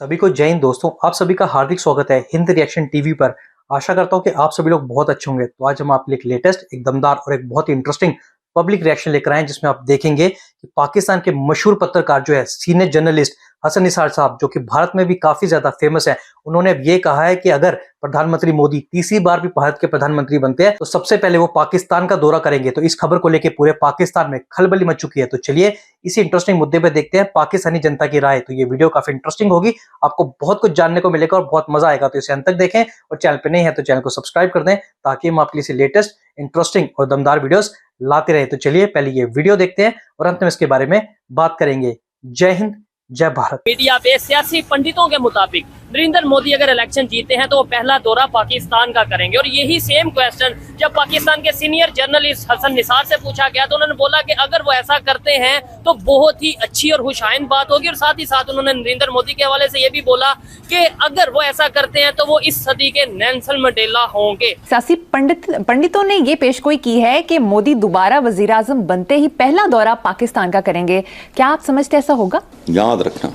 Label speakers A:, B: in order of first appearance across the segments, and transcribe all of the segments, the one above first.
A: सभी को जय हिंद दोस्तों। आप सभी का हार्दिक स्वागत है हिंद रिएक्शन टीवी पर। आशा करता हूं कि आप सभी लोग बहुत अच्छे होंगे। तो आज हम आपके लिए एक लेटेस्ट, एक दमदार और एक बहुत ही इंटरेस्टिंग पब्लिक रिएक्शन लेकर आए हैं, जिसमें आप देखेंगे कि पाकिस्तान के मशहूर पत्रकार जो है, सीनियर जर्नलिस्ट हसन निसार साहब, जो कि भारत में भी काफी ज्यादा फेमस है, उन्होंने अब ये कहा है कि अगर प्रधानमंत्री मोदी तीसरी बार भी भारत के प्रधानमंत्री बनते हैं तो सबसे पहले वो पाकिस्तान का दौरा करेंगे। तो इस खबर को लेकर पूरे पाकिस्तान में खलबली मच चुकी है। तो चलिए इसी इंटरेस्टिंग मुद्दे पे देखते हैं पाकिस्तानी जनता की राय। तो ये वीडियो काफी इंटरेस्टिंग होगी, आपको बहुत कुछ जानने को मिलेगा और बहुत मजा आएगा। तो इसे अंत तक देखें और चैनल पे नहीं है तो चैनल को सब्सक्राइब कर दें, ताकि हम आपके लिए लेटेस्ट, इंटरेस्टिंग और दमदार वीडियोस लाते रहे। तो चलिए पहले ये वीडियो देखते हैं और अंत में इसके बारे में बात करेंगे। जय हिंद, जय भारत।
B: मीडिया पे सियासी पंडितों के मुताबिक नरेंद्र मोदी अगर इलेक्शन जीते हैं तो वो पहला दौरा पाकिस्तान का करेंगे। और यही सेम क्वेश्चन जब पाकिस्तान के सीनियर जर्नलिस्ट हसन निसार से पूछा गया तो उन्होंने बोला कि अगर वो ऐसा करते हैं तो बहुत ही अच्छी और खुशाइन बात होगी। और साथ ही साथ उन्होंने नरेंद्र मोदी के हवाले से ये भी बोला कि अगर वो ऐसा करते हैं तो वो इस सदी के नेल्सन मंडेला होंगे।
C: सियासी पंडितों ने ये पेशगोई की है कि मोदी दोबारा वजीर आजम बनते ही पहला दौरा पाकिस्तान का करेंगे। क्या आप समझते ऐसा होगा?
D: याद रखना,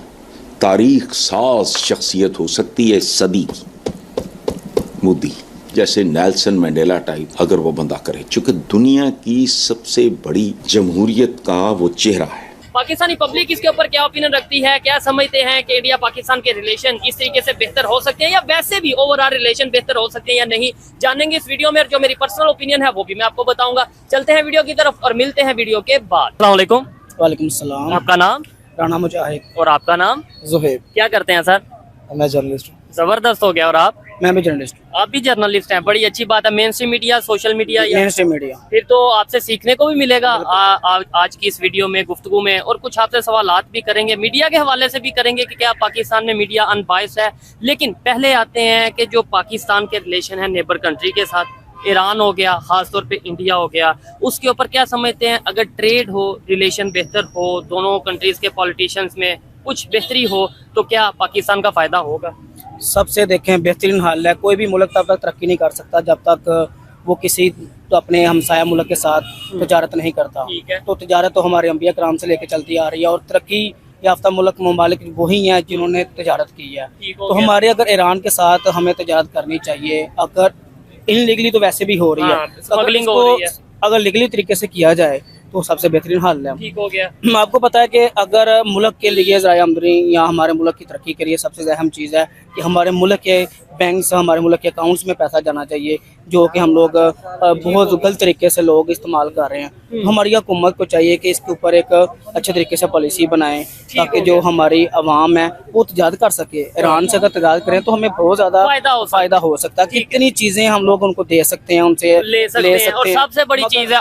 D: तारीख साज शख्सियत हो सकती है सदी की, मोदी जैसे नेल्सन मंडेला टाइप अगर वो बंदा करे, चूंकि दुनिया की सबसे बड़ी जमहूरियत का वो चेहरा है।
B: पाकिस्तानी पब्लिक इसके ऊपर क्या ओपिनियन रखती है? क्या समझते हैं कि इंडिया पाकिस्तान के रिलेशन इस तरीके से बेहतर हो सकते हैं या वैसे भी ओवरऑल रिलेशन बेहतर हो सकते हैं या नहीं, जानेंगे इस वीडियो में। और जो मेरी पर्सनल ओपिनियन है वो भी मैं आपको बताऊंगा। चलते हैं वीडियो की तरफ और मिलते हैं वीडियो के बाद। अस्सलाम वालेकुम।
E: वालेकुम सलाम।
B: आपका नाम?
E: राना मुजाहिद।
B: और आपका नाम?
E: जुहैब।
B: क्या करते हैं सर?
E: मैं जर्नलिस्ट हूँ।
B: जबरदस्त हो गया। और आप?
E: मैं भी जर्नलिस्ट हूँ।
B: आप भी जर्नलिस्ट हैं, बड़ी अच्छी बात है। Main stream media, social media या
E: मेन स्ट्रीम मीडिया?
B: फिर तो आपसे सीखने को भी मिलेगा आज की इस वीडियो में, गुफ्तगू में। और कुछ आपसे सवालात भी करेंगे, मीडिया के हवाले से भी करेंगे कि क्या पाकिस्तान में मीडिया अनबायस्ड है। लेकिन पहले आते हैं कि जो पाकिस्तान के रिलेशन है नेबर कंट्री के साथ, ईरान हो गया, खासतौर पे इंडिया हो गया, उसके ऊपर क्या समझते हैं? अगर ट्रेड हो, रिलेशन बेहतर हो, दोनों कंट्रीज के पॉलिटिशियंस में कुछ बेहतरी हो तो क्या पाकिस्तान का फायदा होगा?
E: सबसे देखें बेहतरीन हाल है। कोई भी मुल्क तब तक तरक्की नहीं कर सकता जब तक वो किसी तो अपने हमसाया मुल्क के साथ तजारत नहीं करता।
B: ठीक है।
E: तो तजारत तो हमारे अंबिया कराम से लेके चलती आ रही है और तरक्की याफ्ता मुल्क ममालिक वही हैं जिन्होंने तजारत की है। तो हमारे अगर ईरान के साथ हमें तजारत करनी चाहिए। अगर इनलीगली तो वैसे भी हो रही है,
B: स्मगलिंग हो रही है,
E: अगर लीगली तरीके से किया जाए तो सबसे बेहतरीन हाल है।
B: ठीक हो गया।
E: आपको पता है कि अगर मुल्क के लिए ज़राए आमदनी या हमारे मुल्क की तरक्की के लिए सबसे अहम चीज़ है कि हमारे मुल्क के बैंक से हमारे मुल्क के अकाउंट्स में पैसा जाना चाहिए, जो कि हम लोग बहुत गलत तरीके से लोग इस्तेमाल कर रहे हैं। हमारी हुकूमत को चाहिए कि इसके ऊपर एक अच्छे तरीके से पॉलिसी बनाएं ताकि जो हमारी आवाम है वो तजारत कर सके। ईरान से अगर तजारत करें तो हमें बहुत ज़्यादा फ़ायदा हो सकता है। कितनी चीज़ें हम लोग उनको दे सकते हैं, उनसे ले सकते हैं।
B: और सबसे बड़ी चीज़ है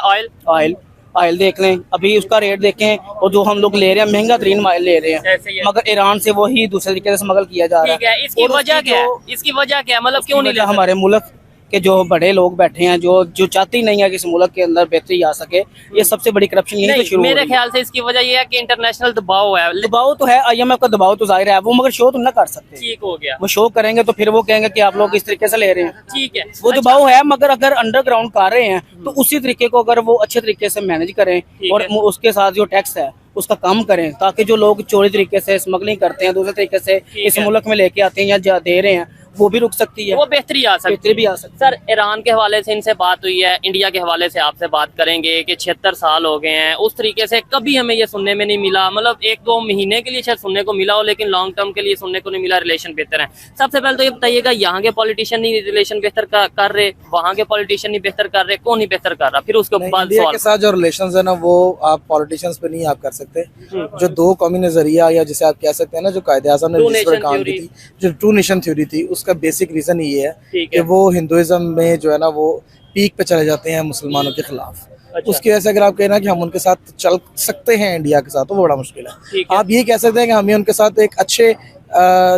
E: ऑयल देख लें, अभी उसका रेट देखें, और जो हम लोग ले रहे हैं महंगा तरीन ऑयल ले रहे हैं, मगर ईरान से वही दूसरे तरीके से स्मगल किया जा रहा है।
B: इसकी वजह क्या है? इसकी वजह क्या है? मतलब क्यों नहीं?
E: हमारे मुल्क के जो बड़े लोग बैठे हैं जो चाहते ही नहीं है कि इस मुल्क के अंदर बेहतरी आ सके, ये सबसे बड़ी करप्शन यही शुरू
B: मेरे ख्याल से इसकी वजह ये है कि इंटरनेशनल दबाव है।
E: दबाव तो है, IMF का दबाव तो जाहिर है, वो मगर शो तो ना कर सकते।
B: ठीक हो गया।
E: वो शो करेंगे तो फिर वो कहेंगे कि आप लोग इस तरीके से ले रहे हैं।
B: ठीक है,
E: वो दबाव है, मगर अगर अंडरग्राउंड कर रहे हैं तो उसी तरीके को अगर वो अच्छे तरीके से मैनेज करें और उसके साथ जो टैक्स है उसका कम करें, ताकि जो लोग चोरी तरीके से स्मगलिंग करते हैं, दूसरे तरीके से इस मुल्क में लेके आते हैं या दे रहे हैं, वो भी रुक सकती है,
B: वो बेहतरी आ सकती है।
E: बेहतरी भी आ सकती है।
B: सर, ईरान के हवाले से इनसे बात हुई है, इंडिया के हवाले से आपसे बात करेंगे कि 76 साल हो गए हैं, उस तरीके से कभी हमें ये सुनने में नहीं मिला। मतलब 1-2 महीने के लिए शायद सुनने को मिला हो, लेकिन लॉन्ग टर्म के लिए सुनने को नहीं मिला रिलेशन बेहतर है। सबसे पहले तो ये बताइएगा, यहाँ के पॉलिटिशियन नहीं रिलेशन बेहतर कर रहे, वहाँ के पॉलिटिशियन नहीं बेहतर कर रहे, कौन नहीं बेहतर कर रहा? फिर उसके बाद
F: इंडिया के साथ जो रिलेशंस है ना, वो आप पॉलिटिशियंस पे नहीं आप कर सकते। जो दो कौमी नजरिया या जिसे आप कह सकते हैं ना, जो कायदे आज़म ने जिस पर काम की थी, जो ट्रू नेशन थ्योरी थी, उसका बेसिक रीजन ये है कि वो हिंदुइज्म में जो है ना वो पीक पे चले जाते हैं मुसलमानों के खिलाफ।
B: अच्छा।
F: उसकी वजह से अगर आप कहना कि हम उनके साथ चल सकते हैं इंडिया के साथ, तो वो बड़ा मुश्किल है। आप ये कह सकते हैं कि हमें उनके साथ एक अच्छे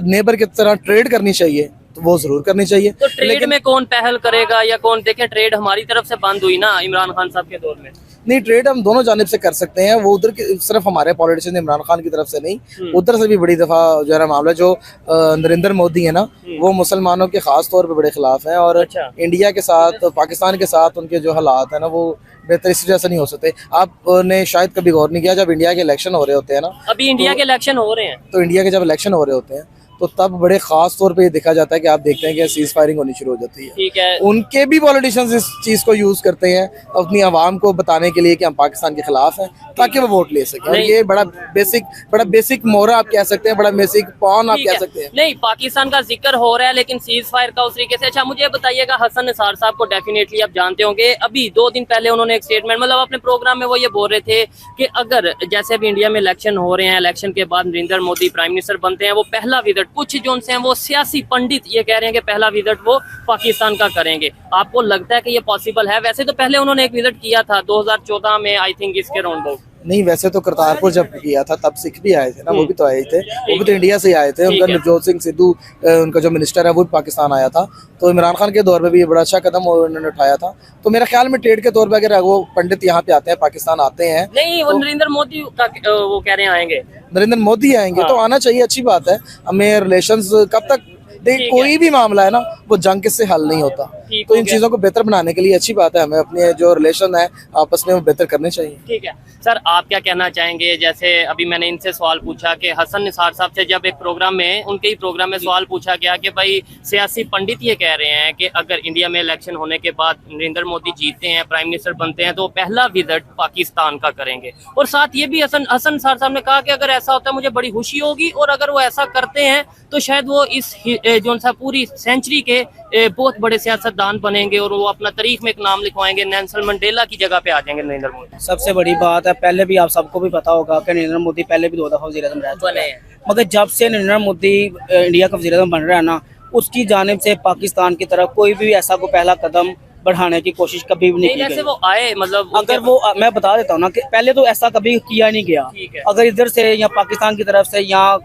F: नेबर की तरह ट्रेड करनी चाहिए, तो वो जरूर करनी चाहिए।
B: तो ट्रेड में कौन पहल करेगा या कौन? देखें, ट्रेड हमारी तरफ से बंद हुई ना इमरान खान साहब के दौर में।
F: नहीं, ट्रेड हम दोनों जानिब से कर सकते हैं। वो उधर सिर्फ हमारे पॉलिटिशियन इमरान खान की तरफ से नहीं, उधर से भी बड़ी दफा जो है ना मामला, जो नरेंद्र मोदी है ना, वो मुसलमानों के खास तौर पे बड़े खिलाफ हैं। और इंडिया के साथ, पाकिस्तान के साथ उनके जो हालात है ना, वो बेहतर इस वजह से नहीं हो सकते। आपने शायद कभी गौर नहीं किया, जब इंडिया के इलेक्शन हो रहे होते हैं ना,
B: अभी इंडिया के इलेक्शन हो रहे हैं,
F: तो इंडिया के जब इलेक्शन हो रहे होते हैं तो तब बड़े खास तौर पे ये देखा जाता है कि आप देखते हैं कि सीज फायरिंग होनी शुरू हो जाती है।
B: ठीक है।
F: उनके भी पॉलिटिशियंस इस चीज को यूज करते हैं अपनी आवाम को बताने के लिए कि हम पाकिस्तान के खिलाफ हैं, ताकि वो वोट ले सके। और ये बड़ा बेसिक मोरा आप कह सकते हैं, बड़ा बेसिक पॉन आप
B: ठीक
F: कह
B: है।
F: सकते हैं।
B: नहीं, पाकिस्तान का जिक्र हो रहा है लेकिन सीज फायर का उस तरीके से। अच्छा मुझे बताइएगा, हसन निसार साहब को डेफिनेटली आप जानते होंगे, अभी 2 दिन पहले उन्होंने एक स्टेटमेंट, मतलब अपने प्रोग्राम में वो ये बोल रहे थे कि अगर जैसे अभी इंडिया में इलेक्शन हो रहे हैं, इलेक्शन के बाद नरेंद्र मोदी प्राइम मिनिस्टर बनते हैं, वो पहला विजिट, कुछ जो उनसे हैं वो सियासी पंडित ये कह रहे हैं कि पहला विजिट वो पाकिस्तान का करेंगे। आपको लगता है कि ये पॉसिबल है? वैसे तो पहले उन्होंने एक विजिट किया था 2014 में, आई थिंक इसके राउंड।
F: नहीं, वैसे तो करतारपुर जब किया था तब सिख भी आए थे ना, वो भी तो आए थे, वो भी तो इंडिया से आए थे। उनका नवजोत सिंह सिद्धू उनका जो मिनिस्टर है वो भी पाकिस्तान आया था। तो इमरान खान के दौर में भी ये बड़ा अच्छा कदम उन्होंने उठाया था। तो मेरे ख्याल में ट्रेड के तौर पर अगर वो पंडित यहाँ पे आते हैं, पाकिस्तान आते हैं,
B: नहीं वो नरेंद्र मोदी का वो कह रहे हैं आएंगे,
F: नरेंद्र मोदी आएंगे तो आना चाहिए, अच्छी बात है। हमें रिलेशंस कब तक देख, कोई भी मामला है ना वो जंग से हल नहीं होता। तो इन चीजों को बेहतर बनाने के लिए अच्छी बात है, हमें अपने जो रिलेशन है आपस में वो बेहतर करने चाहिए।
B: ठीक है सर, आप क्या कहना चाहेंगे? जैसे अभी मैंने इनसे सवाल पूछा कि हसन निसार साहब से जब एक प्रोग्राम में, उनके ही प्रोग्राम में सवाल पूछा गया कि भाई सियासी पंडित ये कह रहे हैं कि अगर इंडिया में इलेक्शन होने के बाद नरेंद्र मोदी जीतते हैं, प्राइम मिनिस्टर बनते हैं, तो पहला विजिट पाकिस्तान का करेंगे। और साथ ये भी हसन निसार साहब ने कहा कि अगर ऐसा होता है मुझे बड़ी खुशी होगी, और अगर वो ऐसा करते हैं तो शायद वो इस जो सा पूरी सेंचुरी के बहुत बड़े सियासतदान बनेंगे और वो अपना तारीख में एक नाम लिखवाएंगे, नेल्सन मंडेला की जगह पे आ जाएंगे नरेंद्र मोदी।
E: सबसे बड़ी बात है, पहले भी आप सबको भी पता होगा कि नरेंद्र मोदी पहले भी 2 दफा वज़ीर-ए-आज़म रह चुके हैं, मगर जब से नरेंद्र मोदी इंडिया का वज़ीर-ए-आज़म बन रहा है ना, उसकी जानिब से पाकिस्तान की तरफ कोई भी ऐसा कोई पहला कदम बढ़ाने की कोशिश कभी भी नहीं की गई।
B: वो आए, मतलब
E: अगर वो, मैं बता देता हूँ ना कि पहले तो ऐसा कभी किया नहीं गया। अगर इधर से या पाकिस्तान की तरफ से या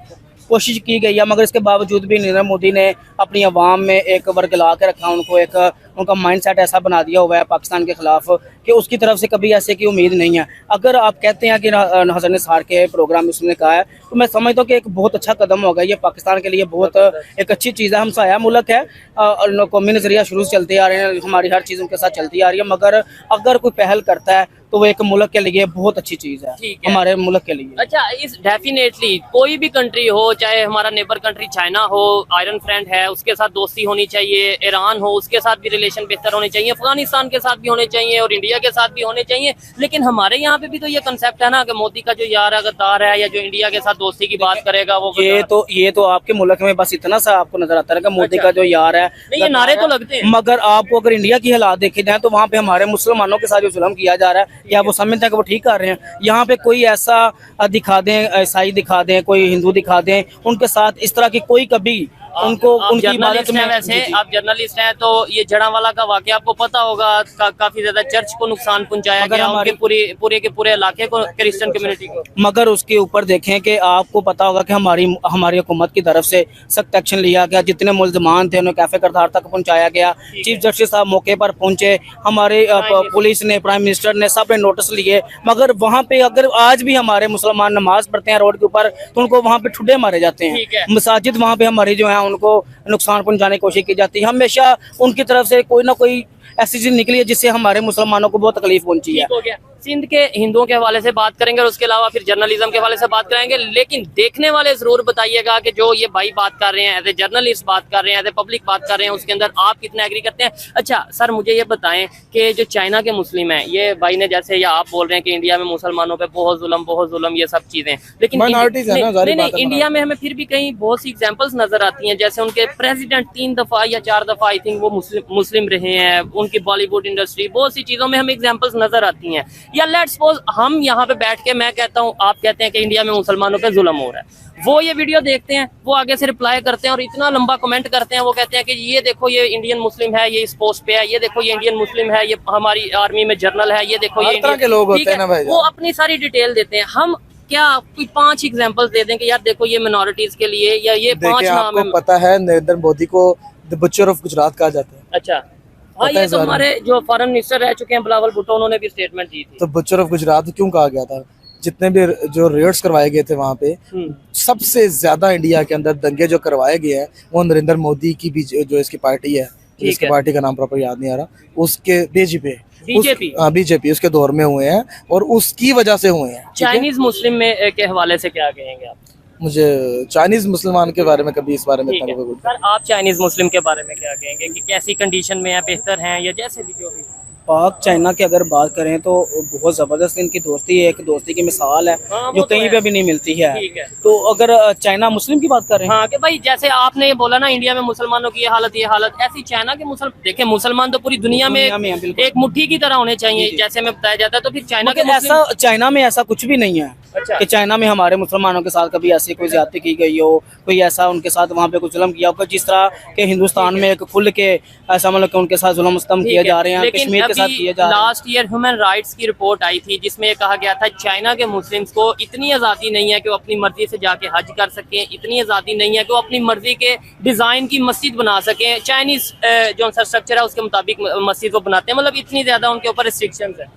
E: कोशिश की गई है, मगर इसके बावजूद भी नरेंद्र मोदी ने अपनी आवाम में एक वर्गला के रखा, उनको एक उनका माइंडसेट ऐसा बना दिया हुआ है पाकिस्तान के खिलाफ कि उसकी तरफ से कभी ऐसे की उम्मीद नहीं है। अगर आप कहते हैं कि हसन निसार के प्रोग्राम में उसने कहा है, तो मैं समझता हूँ कि एक बहुत अच्छा कदम होगा, ये पाकिस्तान के लिए बहुत एक अच्छी चीज़ है। हमसाया मुल्क है, कौमी नज़रिया शुरू से चलते आ रहे हैं, हमारी हर चीज़ उनके साथ चलती आ रही है, मगर अगर कोई पहल करता है तो वो एक मुल्क के लिए बहुत अच्छी चीज़ है, हमारे मुल्क के लिए।
B: अच्छा, इस डेफिनेटली कोई भी कंट्री हो, चाहे हमारा नेबर कंट्री चाइना हो, आयरन फ्रेंड है, उसके साथ दोस्ती होनी चाहिए, ईरान हो उसके साथ भी रिलेशन बेहतर होने चाहिए, अफगानिस्तान के साथ भी होने चाहिए और इंडिया के साथ भी होने चाहिए। लेकिन हमारे यहाँ पे भी तो ये कंसेप्ट है ना कि मोदी का जो यार गद्दार है या जो इंडिया के साथ दोस्ती की बात करेगा वो
E: ये तो आपके मुल्क में बस इतना सा आपको नजर आता है कि मोदी का जो यार है,
B: ये नारे तो लगते हैं,
E: मगर आपको अगर इंडिया की हालात देखे जाए तो वहाँ पे हमारे मुसलमानों के साथ जो जुल्म किया जा रहा है, या वो समझते हैं कि वो ठीक कर रहे हैं। यहाँ पे कोई ऐसा दिखा दें, ईसाई दिखा दें, कोई हिंदू दिखा दें, उनके साथ इस तरह की कोई कभी उनको उनकी इबादत में।
B: वैसे आप जर्नलिस्ट हैं तो ये जड़ांवाला का वाकया आपको पता होगा, काफी ज्यादा चर्च को नुकसान पहुंचाया गया, उनके पूरे के पूरे इलाके को, क्रिश्चियन कम्युनिटी को।
E: मगर उसके ऊपर देखें कि आपको पता होगा कि हमारी हुकूमत की तरफ से सख्त एक्शन लिया गया, जितने मुल्जमान थे उन्हें कैफे करतार तक पहुंचाया गया, चीफ जस्टिस साहब मौके पर पहुंचे, हमारे पुलिस ने, प्राइम मिनिस्टर ने, सब ने नोटिस लिए। मगर वहाँ पे अगर आज भी हमारे मुसलमान नमाज पढ़ते हैं रोड के ऊपर तो उनको वहाँ पे ठुड्डे मारे जाते हैं। मसाजिद वहाँ पे हमारी जो है उनको नुकसान पहुंचाने की कोशिश की जाती है। हमेशा उनकी तरफ से कोई ना कोई ऐसी चीज निकली है जिससे हमारे मुसलमानों को बहुत तकलीफ पहुंची है।
B: सिंध के हिंदुओं के हवाले से बात करेंगे और उसके अलावा फिर जर्नलिज्म के हवाले से बात करेंगे, लेकिन देखने वाले जरूर बताइएगा कि जो ये भाई बात कर रहे हैं, एज ए जर्नलिस्ट बात कर रहे हैं, एज ए पब्लिक बात कर रहे हैं, उसके अंदर आप कितना एग्री करते हैं। अच्छा सर, मुझे ये बताएं कि जो चाइना के मुस्लिम हैं, ये भाई ने जैसे या आप बोल रहे हैं कि इंडिया में मुसलमानों पे बहुत जुल्म ये सब चीजें, लेकिन नहीं, इंडिया में हमें फिर भी कहीं बहुत सी एग्जाम्पल्स नजर आती हैं, जैसे उनके प्रेसिडेंट 3 दफा या 4 दफा आई थिंक वो मुस्लिम रहे हैं, उनकी बॉलीवुड इंडस्ट्री, बहुत सी चीजों में हमें एग्जाम्पल्स नजर आती हैं। या लेट्स सपोज हम यहाँ पे बैठ के मैं कहता हूँ, आप कहते हैं कि इंडिया में मुसलमानों पे जुल्म हो रहा है, वो ये वीडियो देखते हैं, वो आगे से रिप्लाई करते हैं और इतना लंबा कमेंट करते हैं, वो कहते हैं कि ये देखो ये इंडियन मुस्लिम है, ये इस पोस्ट पे है, ये देखो ये इंडियन मुस्लिम है, ये हमारी आर्मी में जनरल है, ये देखो ये
F: इंडियन के लोग होते हैं ना भाई,
B: वो अपनी सारी डिटेल देते हैं। हम क्या कोई 5 एग्जांपल्स दे दें कि यार देखो ये मिनोरिटीज के लिए, या ये 5 नाम है।
F: पता है नरेंद्र मोदी को द बुचर ऑफ गुजरात कहा जाता है।
B: अच्छा हाँ, ये तो हमारे जो फॉरेन मिनिस्टर रह चुके हैं बिलावल भुट्टो, उन्होंने भी स्टेटमेंट दी थी।
F: तो बुचर ऑफ गुजरात क्यों कहा गया था? जितने भी जो रेड्स करवाए गए थे वहाँ पे, सबसे ज्यादा इंडिया के अंदर दंगे जो करवाए गए हैं वो नरेंद्र मोदी की भी जो इसकी पार्टी है, इसकी पार्टी का नाम प्रॉपर याद नहीं आ रहा, उसके बीजेपी उसके दौर में हुए हैं और उसकी वजह से हुए हैं।
B: चाइनीज मुस्लिम में के हवाले से क्या कहेंगे आप?
F: मुझे चाइनीज मुसलमान के बारे में कभी इस बारे में
B: ठीक
F: इतना
B: है
F: कोई
B: सर, आप चाइनीज मुस्लिम के बारे में क्या कहेंगे कि कैसी कंडीशन में है, बेहतर हैं या जैसे भी जो भी?
E: पाक चाइना की अगर बात करें तो बहुत ज़बरदस्त इनकी दोस्ती है, एक दोस्ती की मिसाल है
B: हाँ, वो
E: जो
B: तो
E: कहीं
B: है।
E: पे भी नहीं मिलती है।
B: ठीक है।
E: तो अगर चाइना मुस्लिम की बात करें,
B: हाँ कि भाई जैसे आपने ये बोला ना इंडिया में मुसलमानों की ये हालत, ऐसी चाइना के देखे मुसलमान तो पूरी दुनिया में
E: दुनिया में है, बिल्कुल।
B: एक मुट्ठी की तरह होने चाहिए,
E: जी।
B: जैसे में बताया जाता है। तो फिर चाइना के
E: मगर
B: मुस्लिम
E: ऐसा चाइना में ऐसा कुछ भी नहीं है
B: अच्छा।
E: कि चाइना में हमारे मुसलमानों के साथ कभी ऐसी कोई ज्यादती की गई हो, कोई ऐसा उनके साथ वहाँ पे कुछ जुल्म किया हो, जिस तरह के हिंदुस्तान में एक खुल के ऐसा मतलब कि उनके साथ जुल्म स्तम किए जा रहे हैं,
B: लेकिन
E: कश्मीर के साथ
B: अभी
E: किए जा रहे हैं।
B: लास्ट ईयर ह्यूमन राइट्स की रिपोर्ट आई थी जिसमें ये कहा गया था चाइना के मुस्लिम्स को इतनी आज़ादी नहीं है कि वो अपनी मर्जी से जाके हज कर सकें, इतनी आज़ादी नहीं है कि वो अपनी मर्जी के डिज़ाइन की मस्जिद बना सकें, चाइनीज जो इंफ्रास्ट्रक्चर है उसके मुताबिक मस्जिद वो बनाते हैं, मतलब इतनी ज़्यादा उनके ऊपर रिस्ट्रिक्शंस है।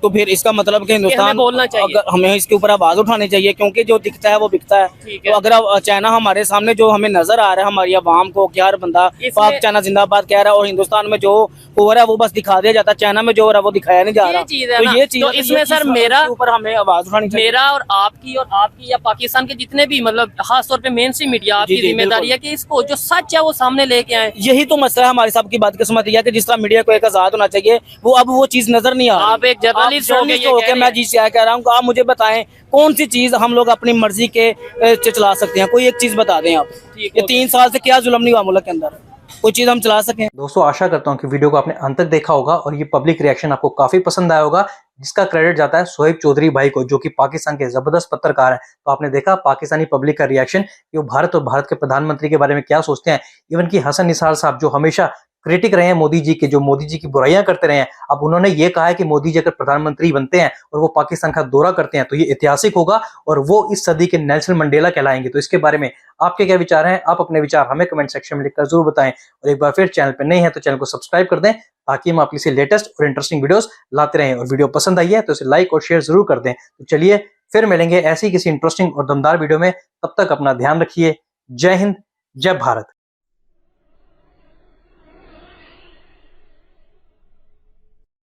E: तो फिर इसका मतलब कि हिंदुस्तान
B: हमें बोलना चाहिए।
E: अगर हमें इसके ऊपर आवाज उठानी चाहिए, क्योंकि जो दिखता है वो बिकता है।
B: ठीक है।
E: तो अगर चाइना हमारे सामने जो हमें नजर आ रहा है हमारी आवाम को कि हर बंदा पाक चाइना जिंदाबाद कह रहा है, और हिंदुस्तान में जो हो रहा है वो बस दिखा दिया जाता है, चाइना में जो हो रहा है वो दिखाया नहीं जा
B: ये
E: रहा।
B: चीज़ है ना।
E: तो ये चीज
B: तो इसमें सर मेरा
E: ऊपर हमें आवाज उठानी चाहिए।
B: मेरा और आपकी या पाकिस्तान के जितने भी मतलब खास तौर पे मेन स्ट्रीम मीडिया, आपकी
E: जी, जी,
B: जिम्मेदारी है कि इसको जो सच है वो सामने लेके आए।
E: यही तो मसला है हमारे साहब की बात किस्मत यह है कि जिस तरह मीडिया को एक आजाद होना चाहिए, वो अब वो चीज नजर नहीं आ रही।
B: आप एक जर्नलिस्ट
E: आप
B: हो के ये
E: जर्नलिस्ट
B: कह
E: मैं जी से कह रहा हूँ, आप मुझे बताएं कौन सी चीज हम लोग अपनी मर्जी के से चला सकते हैं, कोई एक चीज बता दें आप।
B: ठीक
E: ये
B: हो
E: 3 साल से क्या जुल्म नहीं हुआ मुल्क के अंदर, कोई चीज हम चला सकें।
A: दोस्तों आशा करता हूं कि वीडियो को आपने अंत तक देखा होगा और ये पब्लिक रिएक्शन आपको काफी पसंद आया होगा, जिसका क्रेडिट जाता है शोएब चौधरी भाई को, जो कि पाकिस्तान के जबरदस्त पत्रकार हैं। तो आपने देखा पाकिस्तानी पब्लिक का रिएक्शन कि वो भारत और भारत के प्रधानमंत्री के बारे में क्या सोचते हैं। इवन कि हसन निसार साहब जो हमेशा क्रिटिक रहे हैं मोदी जी के, जो मोदी जी की बुराइयां करते रहे हैं, अब उन्होंने ये कहा है कि मोदी जी अगर प्रधानमंत्री बनते हैं और वो पाकिस्तान का दौरा करते हैं तो ये ऐतिहासिक होगा और वो इस सदी के नेल्सन मंडेला कहलाएंगे। तो इसके बारे में आपके क्या विचार हैं? आप अपने विचार हमें कमेंट सेक्शन में लिखकर जरूर बताएं और एक बार फिर चैनल पर नए हैं तो चैनल को सब्सक्राइब कर दें ताकि हम आपके लिए लेटेस्ट और इंटरेस्टिंग वीडियोस लाते रहें। और वीडियो पसंद आई है तो इसे लाइक और शेयर जरूर कर दें। तो चलिए फिर मिलेंगे ऐसी किसी इंटरेस्टिंग और दमदार वीडियो में, तब तक अपना ध्यान रखिए। जय हिंद, जय भारत।